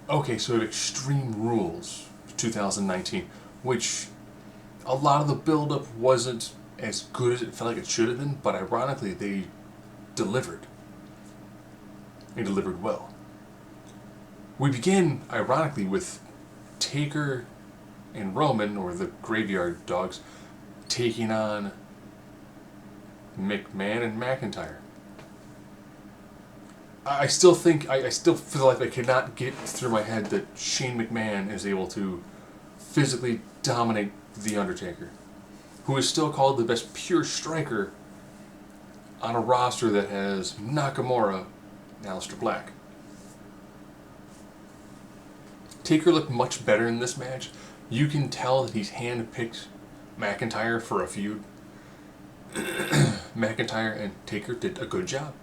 Okay, so Extreme Rules 2019, which a lot of the build-up wasn't as good as it felt like it should have been, but ironically they delivered. They delivered well. We begin, ironically, with Taker and Roman, or the Graveyard Dogs, taking on McMahon and McIntyre. I still feel like I cannot get through my head that Shane McMahon is able to physically dominate The Undertaker, who is still called the best pure striker on a roster that has Nakamura and Aleister Black. Taker looked much better in this match. You can tell that he's handpicked McIntyre for a feud. McIntyre and Taker did a good job.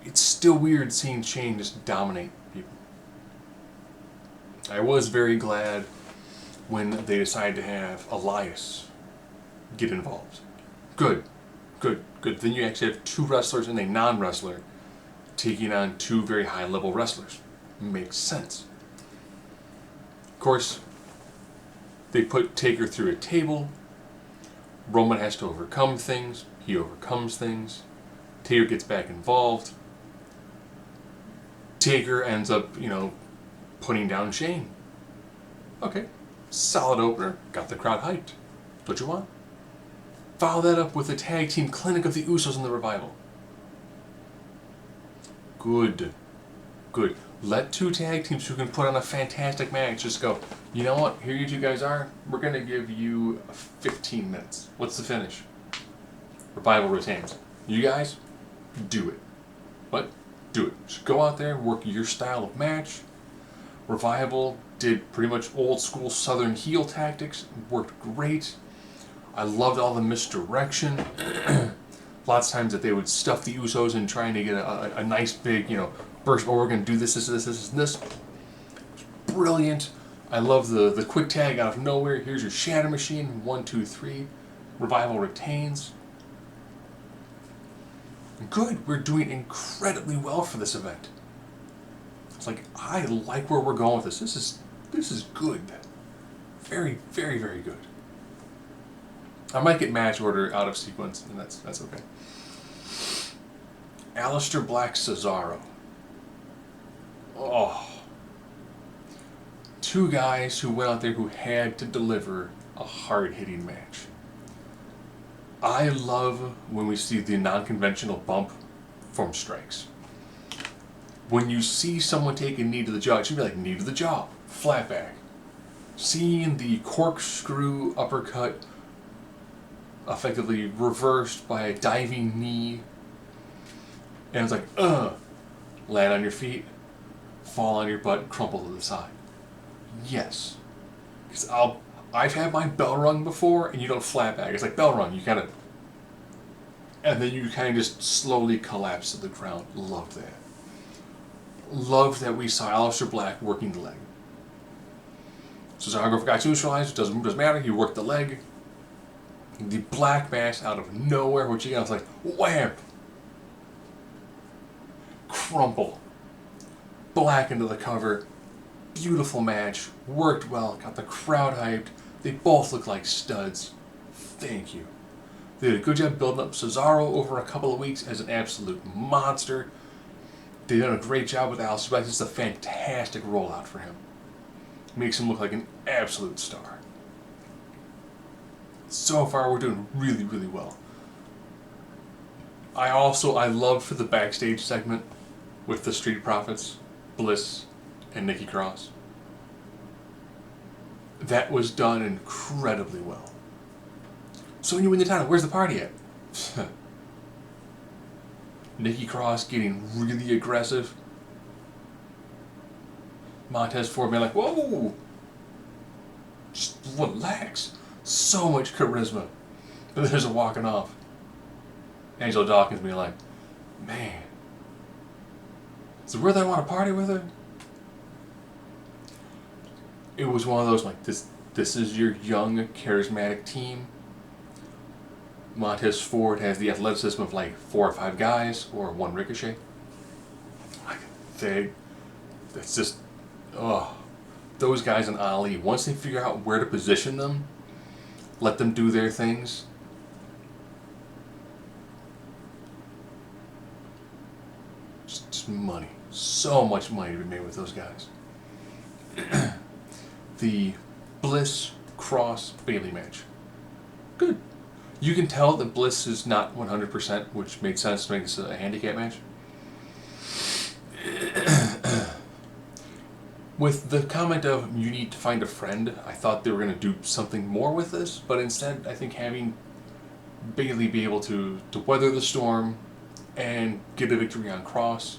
It's still weird seeing Shane just dominate people. I was very glad when they decided to have Elias get involved. Good. Then you actually have two wrestlers and a non-wrestler taking on two very high-level wrestlers. Makes sense. Of course, they put Taker through a table. Roman has to overcome things. He overcomes things. Taker gets back involved. Taker ends up, putting down Shane. Okay, solid opener. Got the crowd hyped. That's what you want. Follow that up with a tag team clinic of the Usos and the Revival. Good. Let two tag teams who can put on a fantastic match just go, you know what, here you two guys are, we're going to give you 15 minutes. What's the finish? Revival retains. You guys, do it. What? Do it. Just go out there, work your style of match. Revival did pretty much old school Southern heel tactics, worked great. I loved all the misdirection. Lots of times that they would stuff the Usos in trying to get a nice big, burst, oh, we're going to do this, and this. Brilliant. I love the quick tag out of nowhere. Here's your Shatter Machine. 1, 2, 3. Revival retains. Good. We're doing incredibly well for this event. It's like, I like where we're going with this. This is good. Very, very, very good. I might get match order out of sequence, and that's okay. Aleister Black Cesaro. Oh. Two guys who went out there who had to deliver a hard-hitting match. I love when we see the non-conventional bump from strikes. When you see someone take a knee to the jaw, it should be like knee to the jaw, flat back. Seeing the corkscrew uppercut effectively reversed by a diving knee, and it's like, land on your feet, fall on your butt, crumple to the side. Yes. Because I've had my bell rung before, and you don't flat back. It's like bell rung, you kind of, and then you kind of just slowly collapse to the ground. Loved that. Loved that we saw Aleister Black working the leg. Cesaro got neutralized, doesn't matter, he worked the leg. The Black Mass out of nowhere, which again, I was like, wham! Crumple. Black into the cover. Beautiful match. Worked well. Got the crowd hyped. They both look like studs. Thank you. They did a good job building up Cesaro over a couple of weeks as an absolute monster. They did a great job with Aleister Black. It's a fantastic rollout for him. Makes him look like an absolute star. So far, we're doing really, really well. I loved for the backstage segment with the Street Profits, Bliss, and Nikki Cross. That was done incredibly well. So when you win the title, where's the party at? Nikki Cross getting really aggressive. Montez Ford being like, whoa! Just relax. So much charisma. But there's a walking off. Angelo Dawkins being like, man. So where they want to party with her? It was one of those like, this is your young, charismatic team. Montez Ford has the athleticism of like 4 or 5 guys, or 1 Ricochet. That's just Oh, those guys in Ali, once they figure out where to position them, let them do their things. Just money. So much money to be made with those guys. The Bliss Cross Bailey match. Good. You can tell that Bliss is not 100%, which made sense to make this a handicap match. With the comment of you need to find a friend, I thought they were going to do something more with this, but instead I think having Bailey be able to weather the storm and get a victory on Cross,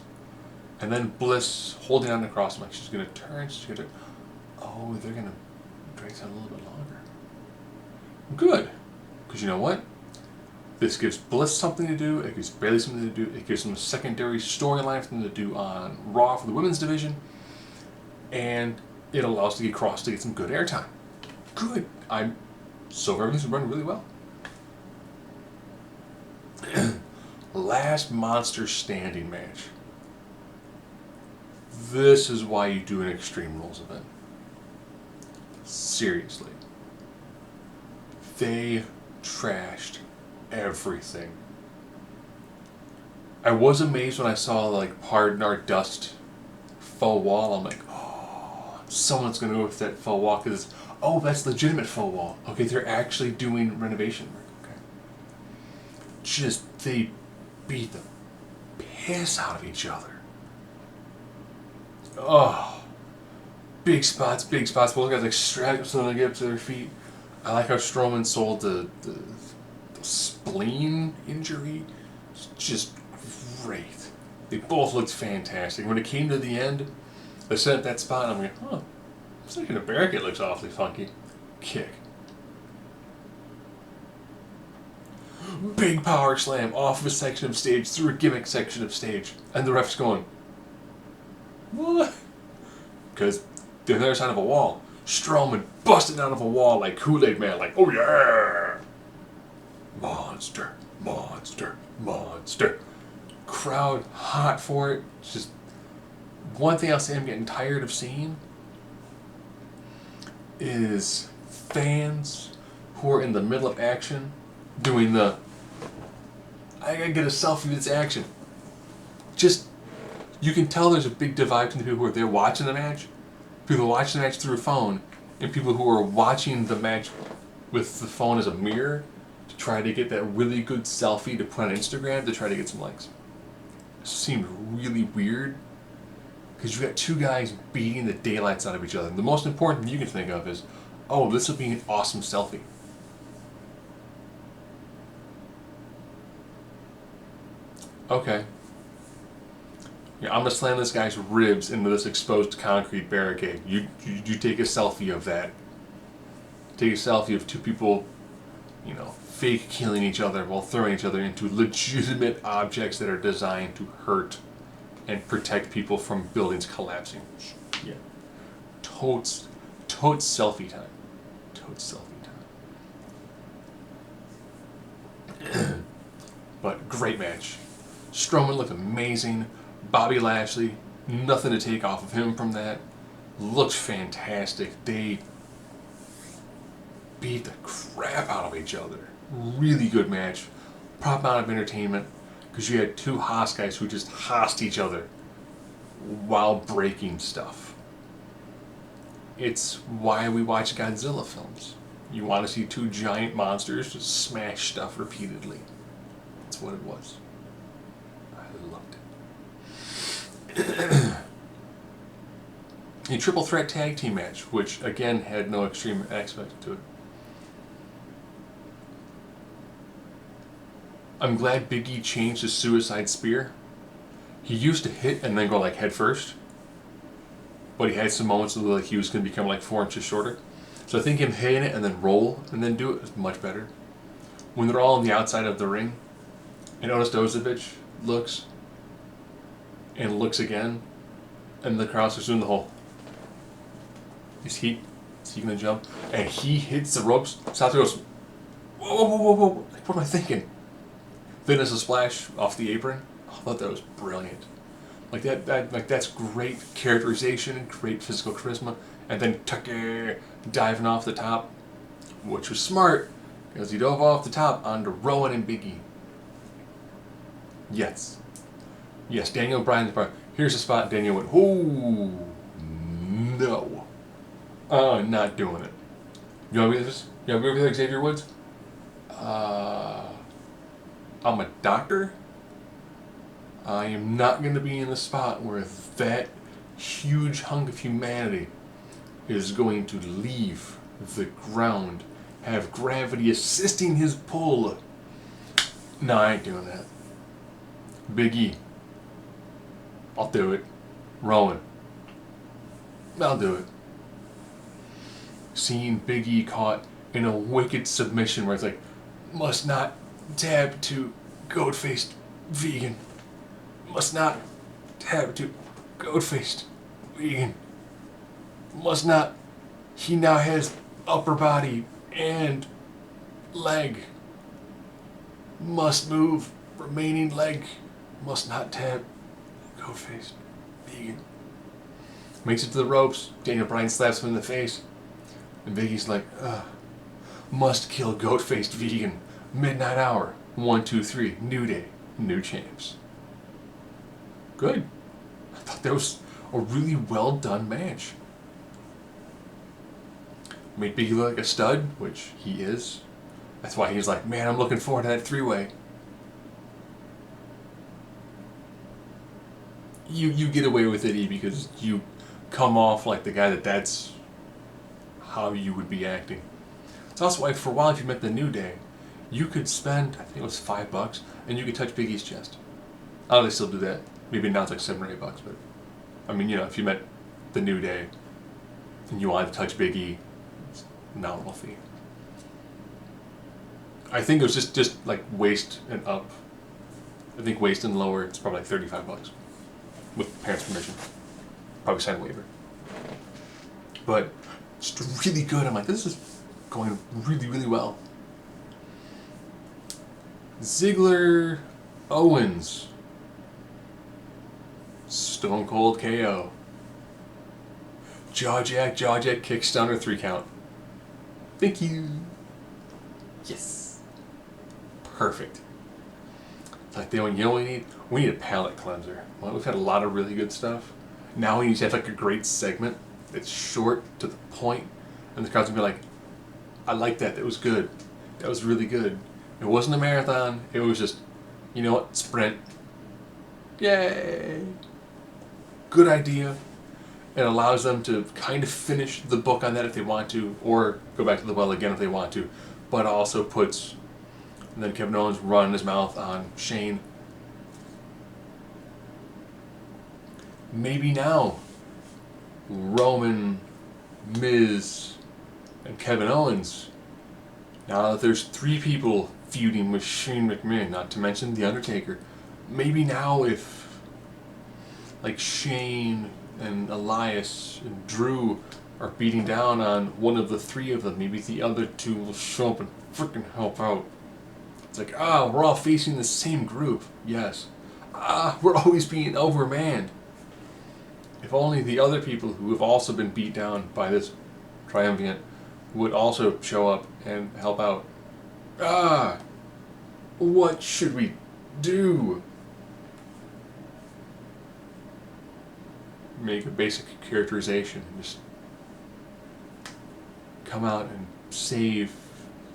and then Bliss holding on to Cross, I'm like, she's going to turn, she's going to... Oh, they're going to drag this out a little bit longer. Good. Because you know what? This gives Bliss something to do, it gives Bailey something to do, it gives them a secondary storyline for them to do on Raw for the women's division, and it allows to get Cross to get some good airtime. Good. I'm so everything's running really well. Last monster standing match. This is why you do an Extreme Rules event. Seriously. They trashed everything. I was amazed when I saw, like, Pardon Our Dust faux wall. I'm like, oh, someone's going to go with that faux wall because, oh, that's legitimate faux wall. Okay, they're actually doing renovation work. Okay. Just, they beat the piss out of each other. Oh. Big spots. Both guys like strapped so they get up to their feet. I like how Strowman sold the spleen injury. It's just great. They both looked fantastic. When it came to the end, they set up that spot and I'm like, huh, looks like the barricade looks awfully funky. Kick. Big power slam off of a section of stage through a gimmick section of stage. And the ref's going, what? Because they're on the other side of a wall. Strowman busted out of a wall like Kool-Aid Man, like, oh yeah! Monster. Crowd hot for it. It's just one thing I'll say I'm getting tired of seeing is fans who are in the middle of action doing the I gotta get a selfie with this action. Just, you can tell there's a big divide between the people who are there watching the match, people who are watching the match through a phone, and people who are watching the match with the phone as a mirror to try to get that really good selfie to put on Instagram to try to get some likes. It seemed really weird because you got two guys beating the daylights out of each other. And the most important thing you can think of is, oh, this will be an awesome selfie. Okay. Yeah, I'm gonna slam this guy's ribs into this exposed concrete barricade. You take a selfie of that. Take a selfie of two people, you know, fake killing each other while throwing each other into legitimate objects that are designed to hurt and protect people from buildings collapsing. Yeah. Totes selfie time. Totes selfie time. But great match. Strowman looked amazing. Bobby Lashley, nothing to take off of him from that. Looked fantastic. They beat the crap out of each other. Really good match. Proper amount of entertainment. Because you had two Haas guys who just hossed each other while breaking stuff. It's why we watch Godzilla films. You want to see two giant monsters just smash stuff repeatedly. That's what it was. I loved it. A triple threat tag team match, which again had no extreme aspect to it. I'm glad Big E changed his suicide spear. He used to hit and then go like head first, but he had some moments where like he was going to become like 4 inches shorter. So I think him hitting it and then roll and then do it is much better. When they're all on the outside of the ring, and Otis Dozovich looks and looks again, and the crowd's just doing the whole. Is he going to jump? And he hits the ropes. South goes, whoa. Like, what am I thinking? Then there's a splash off the apron. I thought that was brilliant. Like that's great characterization and great physical charisma. And then Tucker diving off the top, which was smart, because he dove off the top onto Rowan and Big E. Yes. Yes, Daniel Bryan's part. Here's the spot. Daniel went, oh, no. Not doing it. You want me to this? You want me to be like Xavier Woods? I'm a doctor. I am not going to be in the spot where that huge hunk of humanity is going to leave the ground, have gravity assisting his pull. No, I ain't doing that. Big E. I'll do it. Rowan. I'll do it. Seeing Big E caught in a wicked submission where it's like, must not tab to goat-faced vegan. Must not tab to goat-faced vegan. Must not. He now has upper body and leg. Must move. Remaining leg. Must not tab. Goat-faced vegan. Makes it to the ropes. Daniel Bryan slaps him in the face. And Big E's like, must kill goat-faced vegan. Midnight hour. 1, 2, 3. New day. New champs. Good. I thought that was a really well done match. Made Big E look like a stud, which he is. That's why he's like, man, I'm looking forward to that three-way. You get away with it, E, because you come off like the guy that's how you would be acting. It's also why for a while if you met the New Day, you could spend, I think it was $5, and you could touch Big E's chest. I don't know if they still do that. Maybe now it's like $7 or $8, but I mean, you know, if you met the New Day and you wanted to touch Big E, it's a nominal fee. I think it was just like waist and up. I think waist and lower, it's probably like $35 with parents' permission. Probably sign a waiver. But just really good. I'm like, this is going really, really well. Ziggler, Owens, Stone Cold KO. Jaw jack, kick stunner, 3 count. Thank you. Yes. Perfect. It's like, you know what we need? We need a palate cleanser. Well, we've had a lot of really good stuff. Now we need to have like a great segment that's short, to the point, and the crowd's gonna be like, I like that, that was good. That was really good. It wasn't a marathon, it was just, you know what, sprint. Yay! Good idea. It allows them to kind of finish the book on that if they want to, or go back to the well again if they want to, but also puts, and then Kevin Owens running his mouth on Shane. Maybe now, Roman, Miz, and Kevin Owens, now that there's 3 people feuding with Shane McMahon, not to mention The Undertaker, maybe now if, like, Shane and Elias and Drew are beating down on one of the 3 of them, maybe the other 2 will show up and freaking help out. It's like, we're all facing the same group, yes. We're always being overmanned. If only the other people who have also been beat down by this triumvirate would also show up and help out. What should we do? Make a basic characterization and just come out and save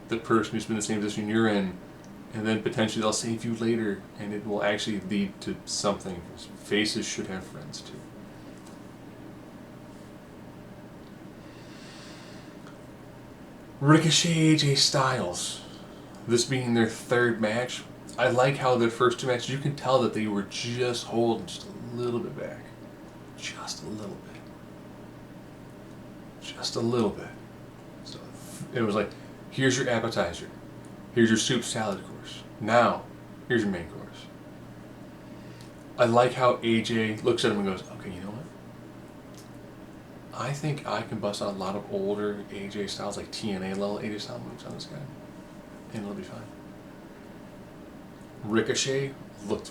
the person who's been in the same position you're in, and then potentially they'll save you later, and it will actually lead to something. Faces should have friends too. Ricochet, AJ Styles. This being their 3rd match, I like how their first 2 matches, you can tell that they were just holding just a little bit back. Just a little bit. Just a little bit. So it was like, here's your appetizer. Here's your soup salad course. Now, here's your main course. I like how AJ looks at him and goes, okay, you know what? I think I can bust out a lot of older AJ Styles, like TNA level AJ Styles moves on this guy. And it'll be fine. Ricochet looked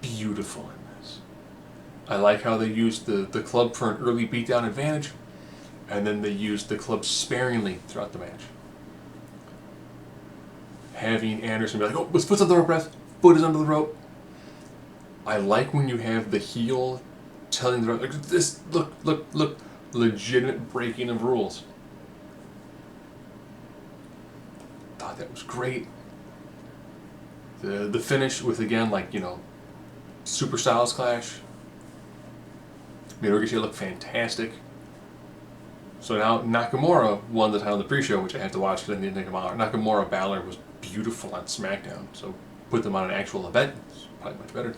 beautiful in this. I like how they used the club for an early beatdown advantage, and then they used the club sparingly throughout the match. Having Anderson be like, oh, his foot's on the rope, ref. Foot is under the rope. I like when you have the heel telling the ref, like, this, look, legitimate breaking of rules. Thought that was great. The finish with, again, like, you know, super styles clash. Made Ricochet look fantastic. So now Nakamura won the title in the pre-show, which I had to watch because I didn't think about. Nakamura Balor was beautiful on SmackDown, so put them on an actual event. It's probably much better.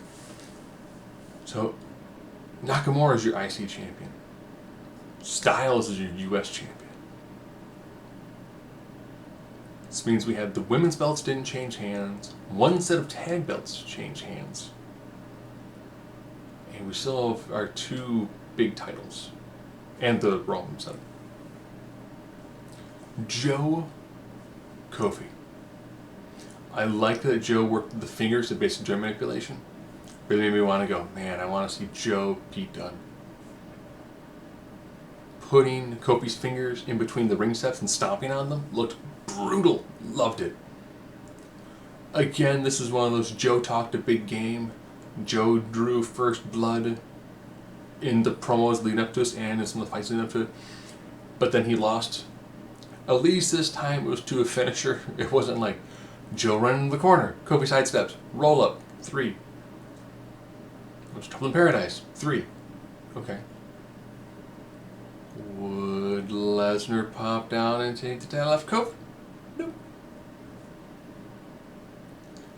So Nakamura is your IC champion. Styles is your US champion. This means we had the women's belts didn't change hands. One set of tag belts changed hands. And we still have our two big titles. And the Roman set. Joe Kofi. I like that Joe worked the fingers to basic joint manipulation. Really made me want to go, man, I want to see Joe Pete Dunne. Putting Kofi's fingers in between the ring steps and stomping on them looked brutal. Loved it. Again, this is one of those Joe talked a big game. Joe drew first blood in the promos leading up to this and in some of the fights leading up to it. But then he lost. At least this time it was to a finisher. It wasn't like Joe running in the corner, Kofi sidesteps, roll up, 3. It was Trouble in Paradise, 3. Okay. Would Lesnar pop down and take the title off Kofi? Nope.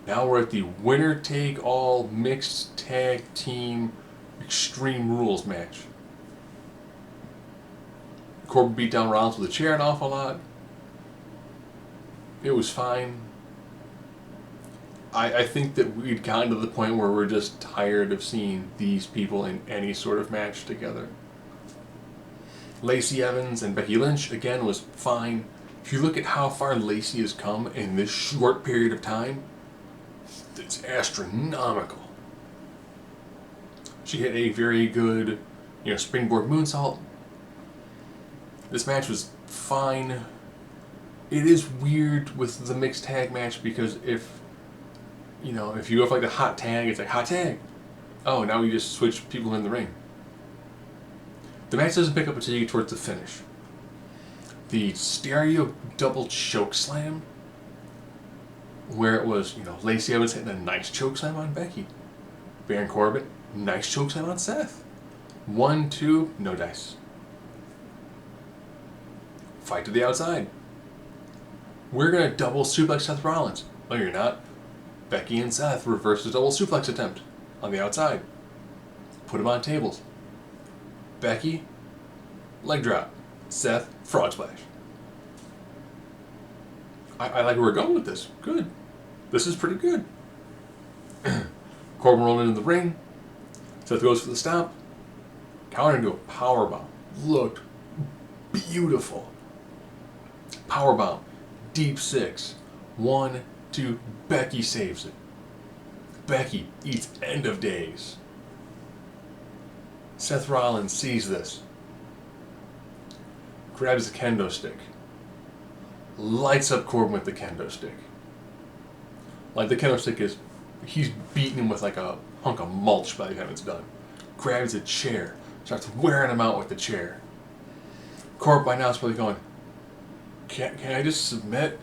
Now we're at the winner-take-all mixed tag team Extreme Rules match. Corbin beat down Rollins with a chair an awful lot. It was fine. I think that we'd gotten to the point where we're just tired of seeing these people in any sort of match together. Lacey Evans and Becky Lynch, again, was fine. If you look at how far Lacey has come in this short period of time, it's astronomical. She hit a very good, springboard moonsault. This match was fine. It is weird with the mixed tag match because if you go for like the hot tag, it's like hot tag. Oh, now you just switch people in the ring. The match doesn't pick up until you get towards the finish. The stereo double choke slam, where it was, Lacey Evans hitting a nice choke slam on Becky. Baron Corbin, nice choke slam on Seth. 1, 2, no dice. Fight to the outside. We're going to double suplex Seth Rollins. No, you're not. Becky and Seth reverse the double suplex attempt on the outside. Put them on tables. Becky, leg drop. Seth, frog splash. I like where we're going with this. Good. This is pretty good. Corbin rolling into the ring. Seth goes for the stomp. Counter into a powerbomb. Looked beautiful. Powerbomb. Deep 6. 1, 2. Becky saves it. Becky eats end of days. Seth Rollins sees this. Grabs the kendo stick. Lights up Corbin with the kendo stick. Like the kendo stick is, he's beating him with like a hunk of mulch by the time it's done. Grabs a chair. Starts wearing him out with the chair. Corbin by now is probably going, can I just submit?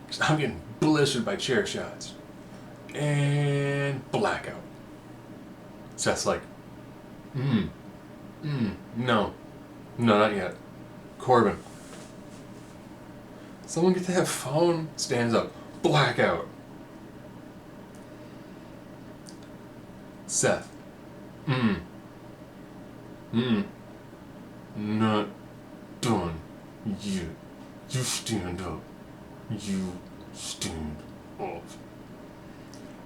Because I'm getting blistered by chair shots. And blackout. Seth's like, no. No, not yet. Corbin. Someone get that phone? Stands up. Blackout. Seth. Not done yet. You stand up. You stand up.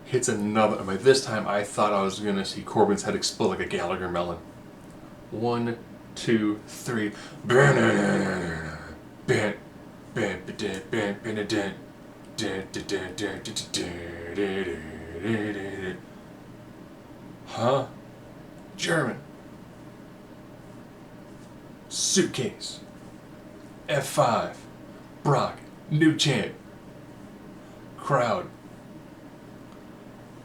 Hits another. By this time, I thought I was going to see Corbin's head explode like a Gallagher melon. 1, 2, 3. Huh? German. Suitcase. F5. Brock. New champ. Crowd.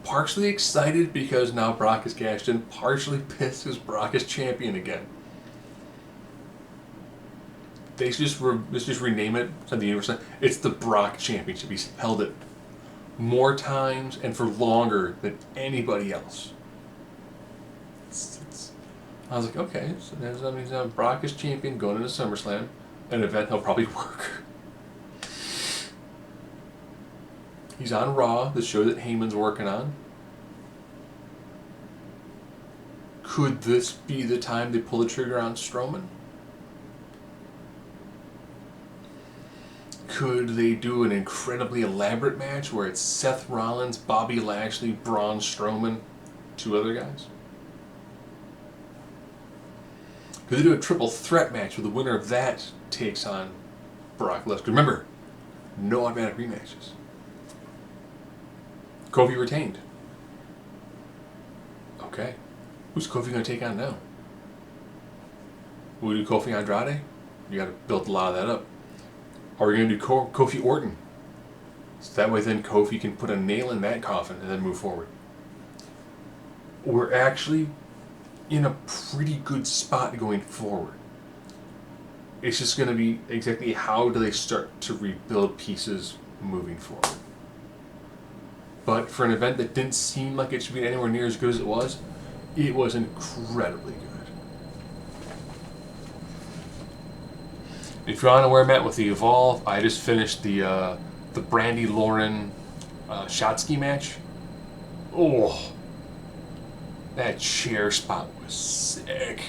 Partially excited because now Brock is cashed in. Partially pissed because Brock is champion again. They should just rename it something universal. It's the Brock Championship. He's held it more times and for longer than anybody else. I was like, okay, so that means Brock is champion going into SummerSlam, an event he'll probably work. He's on Raw, the show that Heyman's working on. Could this be the time they pull the trigger on Strowman? Could they do an incredibly elaborate match where it's Seth Rollins, Bobby Lashley, Braun Strowman, 2 other guys? Could they do a triple threat match where the winner of that takes on Brock Lesnar? Remember, no automatic rematches. Kofi retained. Okay. Who's Kofi going to take on now? Will we do Kofi Andrade? You got to build a lot of that up. Are we going to do Kofi Orton? So that way then Kofi can put a nail in that coffin and then move forward. We're actually in a pretty good spot going forward. It's just going to be exactly how do they start to rebuild pieces moving forward. But for an event that didn't seem like it should be anywhere near as good as it was incredibly good. If you're unaware, Matt, with the Evolve, I just finished the Brandy Lauren Shotski match. Oh, that chair spot was sick.